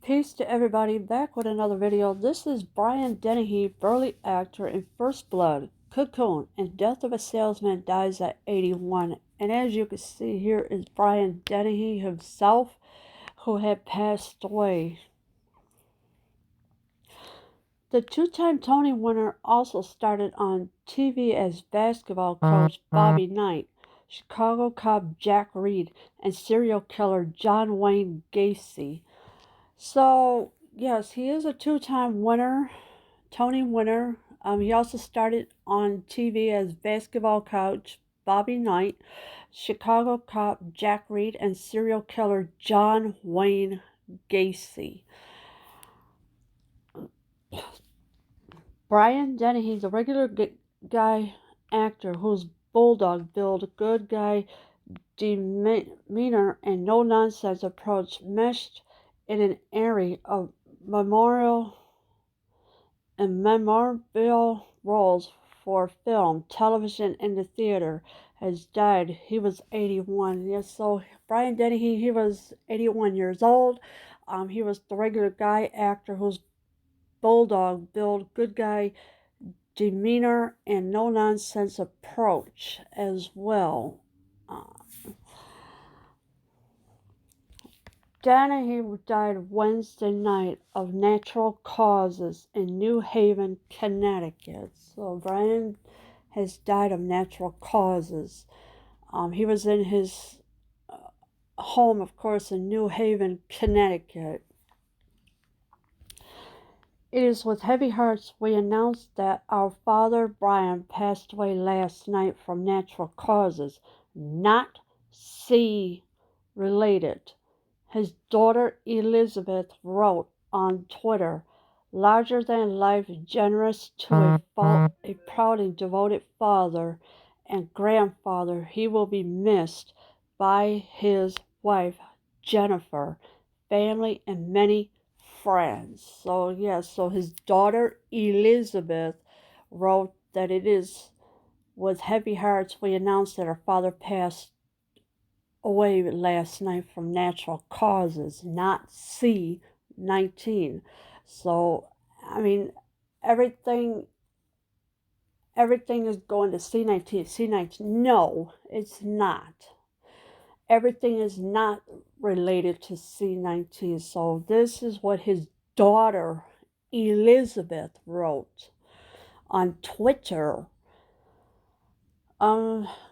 Peace to everybody, back with another video. This is Brian Dennehy, burly actor in First Blood, Cocoon, and Death of a Salesman, dies at 81. And as you can see here is Brian Dennehy himself, who had passed away. The two-time Tony winner also started on TV as basketball coach Bobby Knight, Chicago cop Jack Reed, and serial killer John Wayne Gacy. So, yes, he is a two-time winner, Tony winner. He also started on TV as basketball coach Bobby Knight, Chicago cop Jack Reed, and serial killer John Wayne Gacy. Brian Dennehy is a regular guy actor whose bulldog build, good guy demeanor, and no-nonsense approach meshed in an array of memorable roles for film, television, and the theater, has died. He was 81. Yes, so Brian Dennehy, he was 81 years old. He was the regular guy actor whose bulldog build, good guy demeanor, and no-nonsense approach as well. Dennehy died Wednesday night of natural causes in New Haven, Connecticut. So Brian has died of natural causes. He was in his home, of course, in New Haven, Connecticut. It is with heavy hearts we announce that our father Brian passed away last night from natural causes, not sea-related. His daughter Elizabeth wrote on Twitter, "Larger than life, generous to a fault, a proud and devoted father and grandfather. He will be missed by his wife, Jennifer, family, and many friends." So, yes, so his daughter Elizabeth wrote that it is with heavy hearts we announce that our father passed away last night from natural causes, not C-19. So, I mean, everything is going to C-19. C-19, no, it's not. Everything is not related to C-19. So this is what his daughter Elizabeth wrote on Twitter.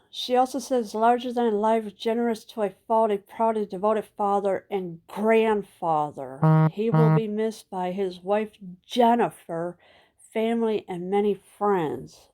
She also says, "Larger than life, generous to a fault, a proud and devoted father and grandfather. He will be missed by his wife Jennifer, family, and many friends."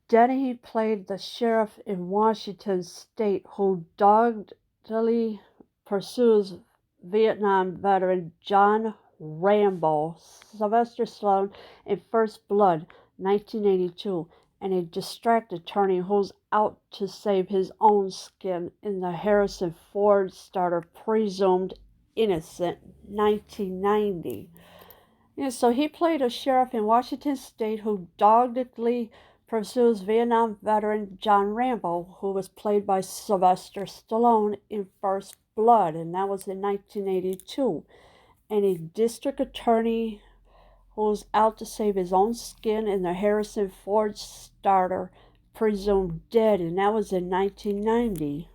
Dennehy played the sheriff in Washington State who doggedly pursues Vietnam veteran John Rambo, Sylvester Stallone in First Blood, 1982, and a distracted attorney who's out to save his own skin in the Harrison Ford starter Presumed Innocent, 1990. Yeah, so he played a sheriff in Washington State who doggedly pursues Vietnam veteran John Rambo, who was played by Sylvester Stallone in First Blood, and that was in 1982. And a district attorney who's out to save his own skin in the Harrison Ford starter Presumed Dead, and that was in 1990.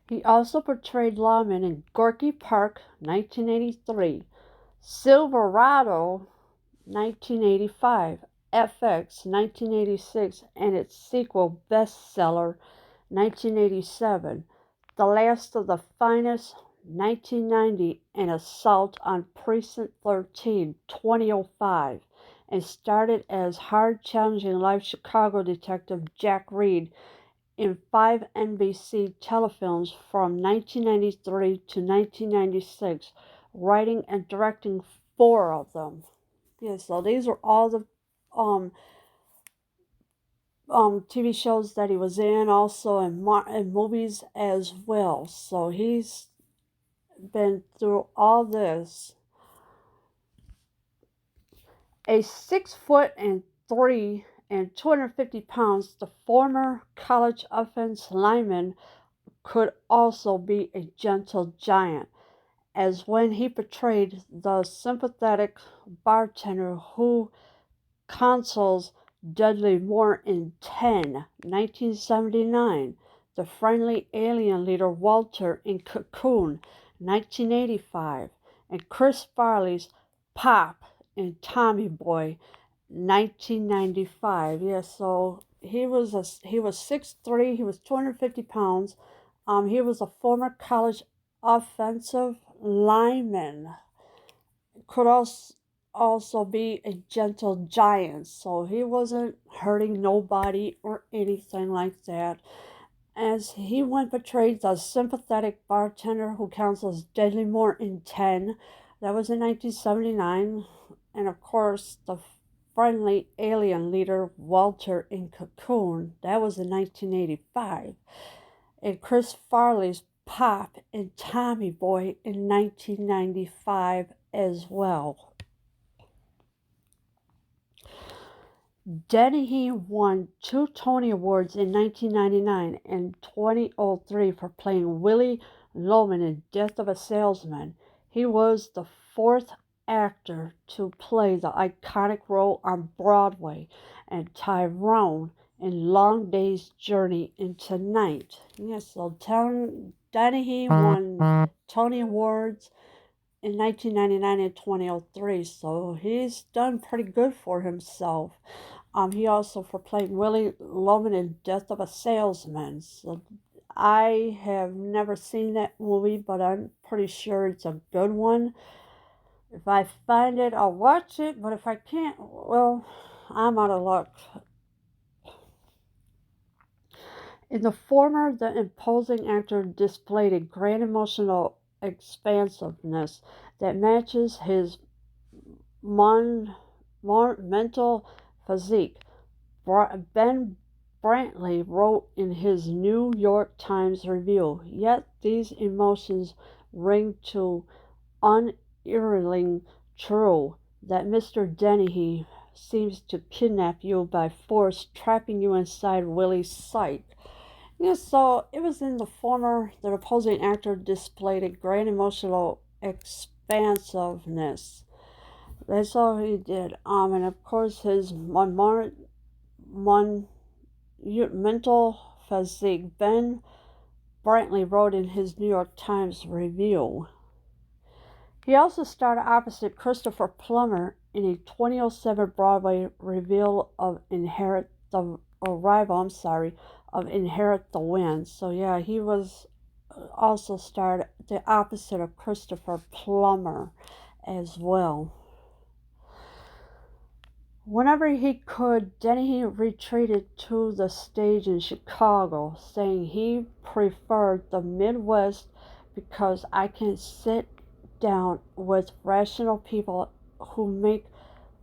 He also portrayed lawman in Gorky Park, 1983, Silverado, 1985, FX, 1986, and its sequel, Bestseller, 1987, The Last of the Finest, 1990, and Assault on Precinct 13, 2005, and started as hard challenging life Chicago detective Jack Reed in 5 NBC telefilms from 1993 to 1996, writing and directing 4 of them. Yeah, so these are all the TV shows that he was in, also in movies as well. So he's been through all this. A 6'3" and 250 pounds, the former college offensive lineman could also be a gentle giant, as when he portrayed the sympathetic bartender who consoles Dudley Moore in 1979, the friendly alien leader Walter in Cocoon, 1985, and Chris Farley's Pop in Tommy Boy, 1995. Yeah, so he was 6'3", he was 250 pounds. He was a former college offensive lineman. Could also be a gentle giant, so he wasn't hurting nobody or anything like that. As he once portrayed the sympathetic bartender who counsels Dudley Moore in 10, that was in 1979, and of course the friendly alien leader Walter in Cocoon, that was in 1985, and Chris Farley's Pop in Tommy Boy in 1995 as well. Dennehy won 2 Tony Awards in 1999 and 2003 for playing Willie Loman in Death of a Salesman. He was the 4th actor to play the iconic role on Broadway, and Tyrone in Long Day's Journey into Night. Yes, so Dennehy won Tony Awards in 1999 and 2003, so he's done pretty good for himself. He also for playing Willie Loman in Death of a Salesman. So I have never seen that movie, but I'm pretty sure it's a good one. If I find it, I'll watch it, but if I can't, well, I'm out of luck. In the former, the imposing actor displayed a grand emotional expansiveness that matches his mental physique. Ben Brantley wrote in his New York Times review, "Yet these emotions ring to unerringly true, that Mr. Dennehy seems to kidnap you by force, trapping you inside Willie's sight." Yeah, so it was in the former, the opposing actor displayed a great emotional expansiveness. That's all he did. And of course his mental physique. Ben Brantley wrote in his New York Times review. He also starred opposite Christopher Plummer in a 2007 Broadway reveal of Inherit the Wind. So yeah, he was also starred the opposite of Christopher Plummer as well. Whenever he could, Dennehy retreated to the stage in Chicago, saying he preferred the Midwest because I can sit down with rational people who make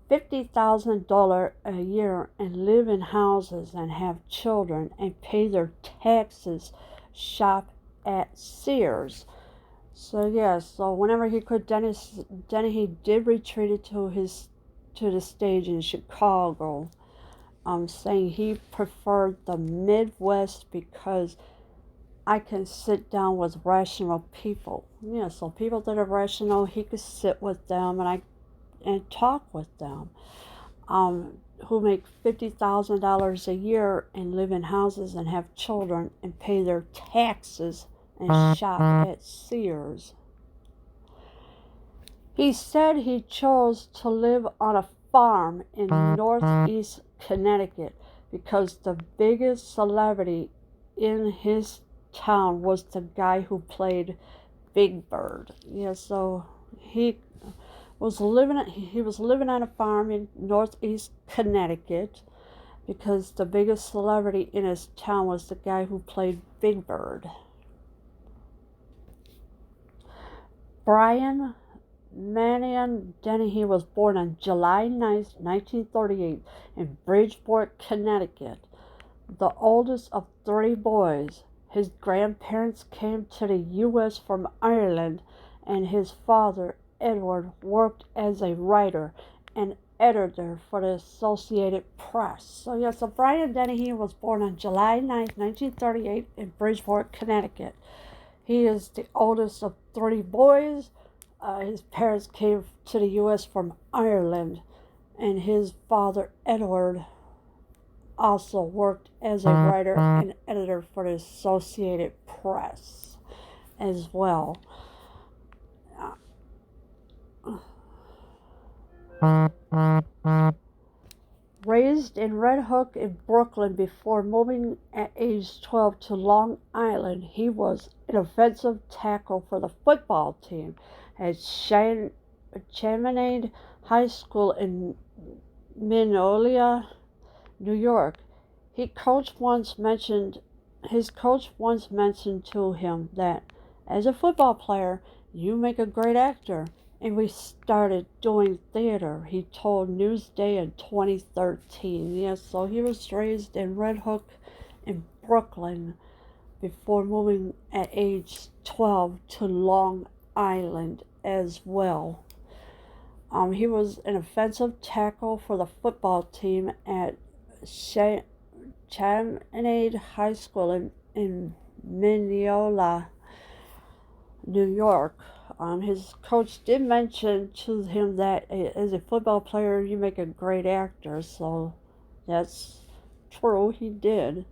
$50,000 a year and live in houses and have children and pay their taxes, shop at Sears. So yeah, so whenever he could, Dennehy did retreat to the stage in Chicago, saying he preferred the Midwest because I can sit down with rational people. Yeah, so people that are rational, he could sit with them and talk with them. Who make $50,000 a year and live in houses and have children and pay their taxes and shop at Sears. He said he chose to live on a farm in northeast Connecticut because the biggest celebrity in his town was the guy who played Big Bird. Yeah, so he was living on a farm in northeast Connecticut because the biggest celebrity in his town was the guy who played Big Bird. Brian Manion Dennehy was born on July 9, 1938 in Bridgeport, Connecticut, the oldest of 3 boys. His grandparents came to the U.S. from Ireland, and his father, Edward, worked as a writer and editor for the Associated Press. So yes, so Brian Dennehy was born on July 9th, 1938 in Bridgeport, Connecticut. He is the oldest of three boys. His parents came to the U.S. from Ireland, and his father, Edward, also worked as a writer and editor for the Associated Press as well. Raised in Red Hook in Brooklyn before moving at age 12 to Long Island, he was an offensive tackle for the football team at Chaminade High School in Mineola, New York. His coach once mentioned to him that, as a football player, you make a great actor, and we started doing theater, he told Newsday in 2013. Yes, so he was raised in Red Hook in Brooklyn before moving at age 12 to Long Island as well. He was an offensive tackle for the football team at Chaminade High School in Mineola, New York. His coach did mention to him that as a football player, you make a great actor, so that's true, he did.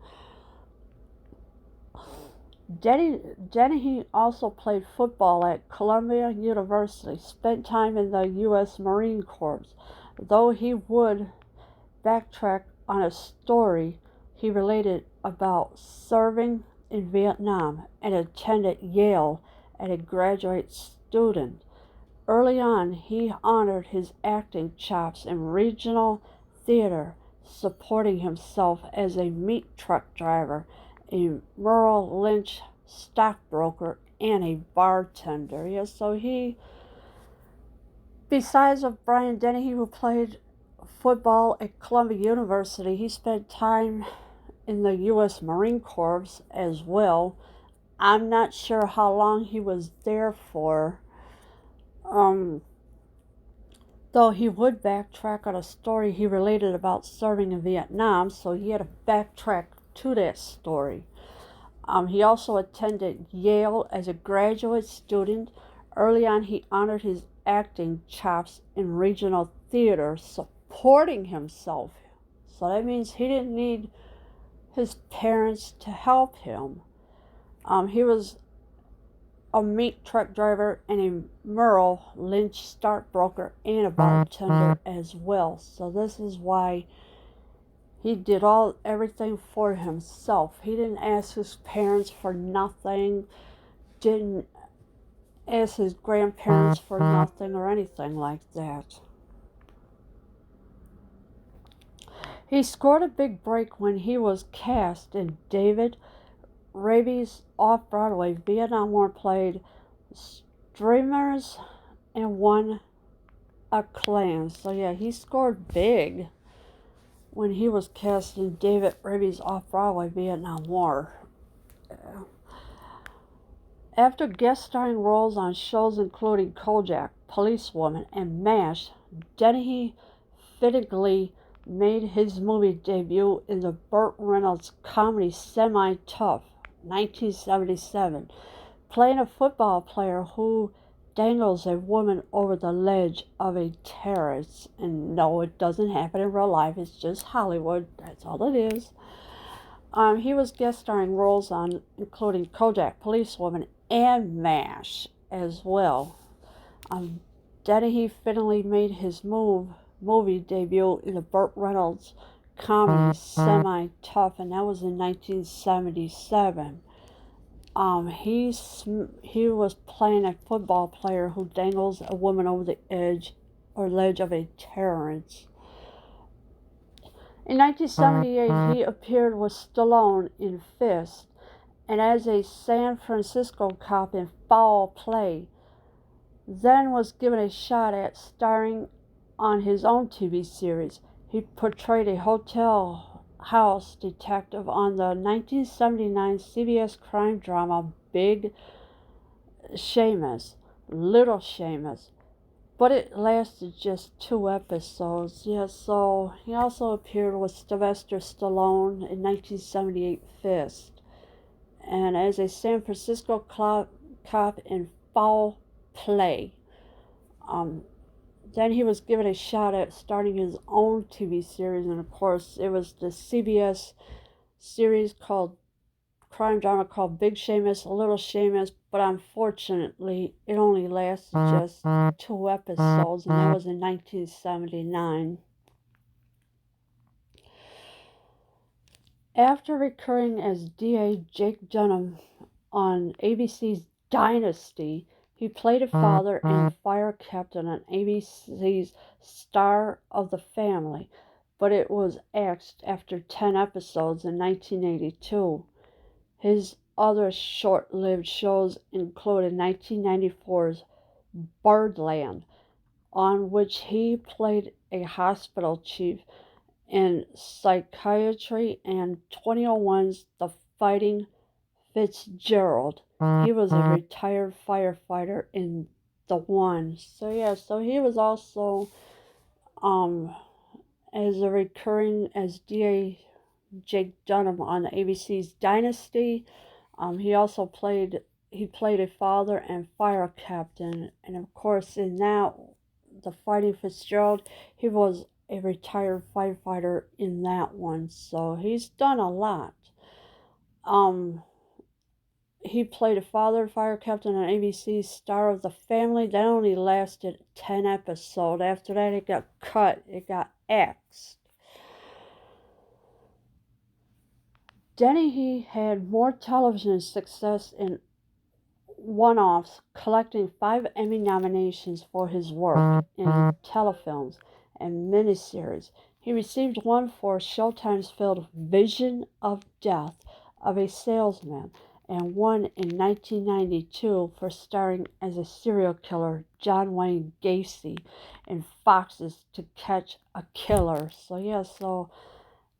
Dennehy also played football at Columbia University, spent time in the U.S. Marine Corps, though he would backtrack on a story he related about serving in Vietnam and attended Yale as a graduate student. Early on, he honored his acting chops in regional theater, supporting himself as a meat truck driver, a Merrill Lynch stockbroker, and a bartender. Yes, so he, besides of Brian Dennehy, who played football at Columbia University, he spent time in the U.S. Marine Corps as well. I'm not sure how long he was there for, though he would backtrack on a story he related about serving in Vietnam, so he had to backtrack to that story. He also attended Yale as a graduate student. Early on, he honored his acting chops in regional theater, supporting himself. So that means he didn't need his parents to help him. He was a meat truck driver and a Merrill Lynch stockbroker and a bartender as well. So this is why he did everything for himself. He didn't ask his parents for nothing, didn't ask his grandparents for nothing or anything like that. He scored a big break when he was cast in David Raby's off-Broadway Vietnam War played Streamers and won acclaim. So yeah, he scored big when he was cast in David Raby's off-Broadway Vietnam War. After guest starring roles on shows including Kojak, Policewoman, and MASH, Dennehy fittingly made his movie debut in the Burt Reynolds comedy Semi-Tough, 1977, playing a football player who dangles a woman over the ledge of a terrace. And no, it doesn't happen in real life. It's just Hollywood. That's all it is. He was guest starring roles on including Kojak, Policewoman, and MASH as well. Dennehy fittingly made his movie debut in the Burt Reynolds comedy Semi-Tough, and that was in 1977. He was playing a football player who dangles a woman over the edge or ledge of a terrace. In 1978, he appeared with Stallone in Fist, and as a San Francisco cop in Foul Play, then was given a shot at starring on his own TV series. He portrayed a hotel house detective on the 1979 CBS crime drama Big Seamus, Little Seamus, but it lasted just 2 episodes. Yeah, so he also appeared with Sylvester Stallone in 1978 Fist, and as a San Francisco cop in Foul Play. Um, then he was given a shot at starting his own TV series, and of course, it was the CBS series called crime drama called Big Seamus, Little Seamus, but unfortunately, it only lasted just 2 episodes, and that was in 1979. After recurring as DA Jake Dunham on ABC's Dynasty, he played a father and fire captain on ABC's Star of the Family, but it was axed after 10 episodes in 1982. His other short-lived shows included 1994's Birdland, on which he played a hospital chief in psychiatry, and 2001's The Fighting Fitzgerald. He was a retired firefighter in the one. So yeah, so he was also as a recurring as DA Jake Dunham on ABC's Dynasty. He played a father and fire captain, and of course in that the Fighting Fitzgerald, he was a retired firefighter in that one. So he's done a lot. Um, he played a father fire captain on ABC's Star of the Family. That only lasted 10 episodes. After that, it got cut. It got axed. Dennehy had more television success in one-offs, collecting 5 Emmy nominations for his work in telefilms and miniseries. He received one for Showtime's film Vision of Death of a Salesman, and one in 1992 for starring as a serial killer John Wayne Gacy in Fox's To Catch a Killer. So yeah, so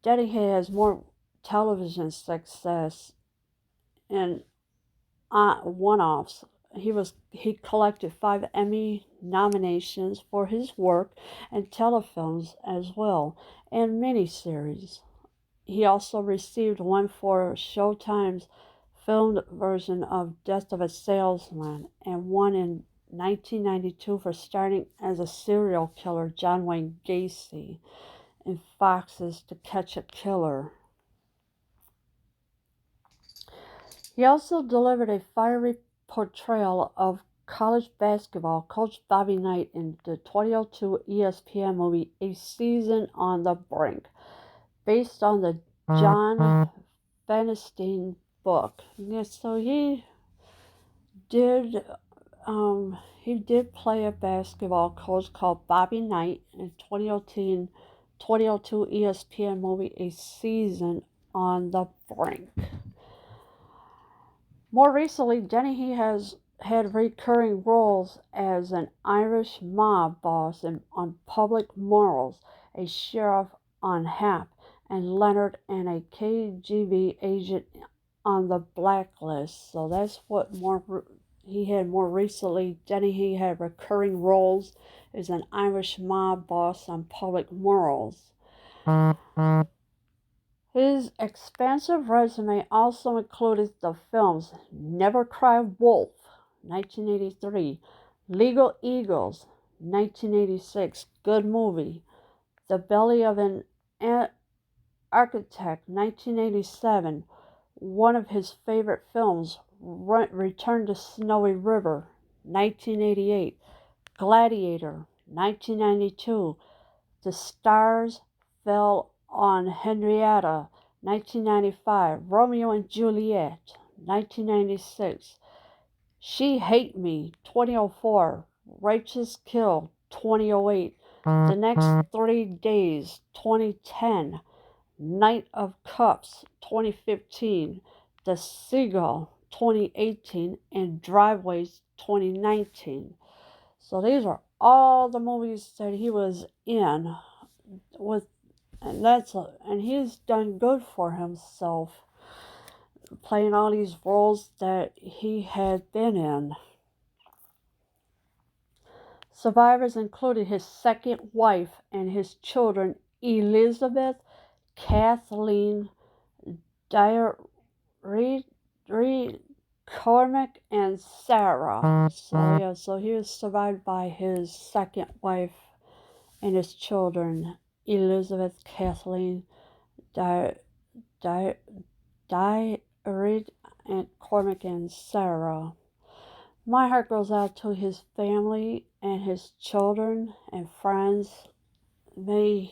Dennehy has more television success in one-offs. He collected 5 Emmy nominations for his work and telefilms as well, and miniseries. He also received one for Showtime's filmed version of Death of a Salesman, and one in 1992 for starring as a serial killer John Wayne Gacy in Fox's To Catch a Killer. He also delivered a fiery portrayal of college basketball coach Bobby Knight in the 2002 ESPN movie A Season on the Brink, based on the John Feinstein book. Yeah, so did he did play a basketball coach called Bobby Knight in 2002 ESPN movie A Season on the Brink. More recently, Dennehy has had recurring roles as an Irish mob boss on Public Morals, a sheriff on Hap, and Leonard, and a KGB agent on the Blacklist. So that's what he had more recently. Dennehy had recurring roles as an Irish mob boss on Public Morals. His expansive resume also included the films Never Cry Wolf, 1983, Legal Eagles, 1986, good movie, The Belly of an Architect, 1987, one of his favorite films, Return to Snowy River, 1988, Gladiator, 1992, The Stars Fell on Henrietta, 1995, Romeo and Juliet, 1996, She Hate Me, 2004, Righteous Kill, 2008, The Next 3 Days, 2010, Knight of Cups, 2015, The Seagull, 2018, and Driveways, 2019. So these are all the movies that he was in with, and he's done good for himself, playing all these roles that he had been in. Survivors included his second wife and his children, Elizabeth, Kathleen, Cormac, and Sarah. So he was survived by his second wife and his children, Elizabeth, Kathleen, Di, and Cormac, and Sarah. My heart goes out to his family and his children and friends. May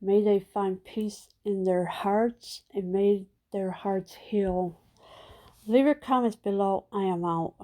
they find peace in their hearts, and may their hearts heal. Leave your comments below. I am out.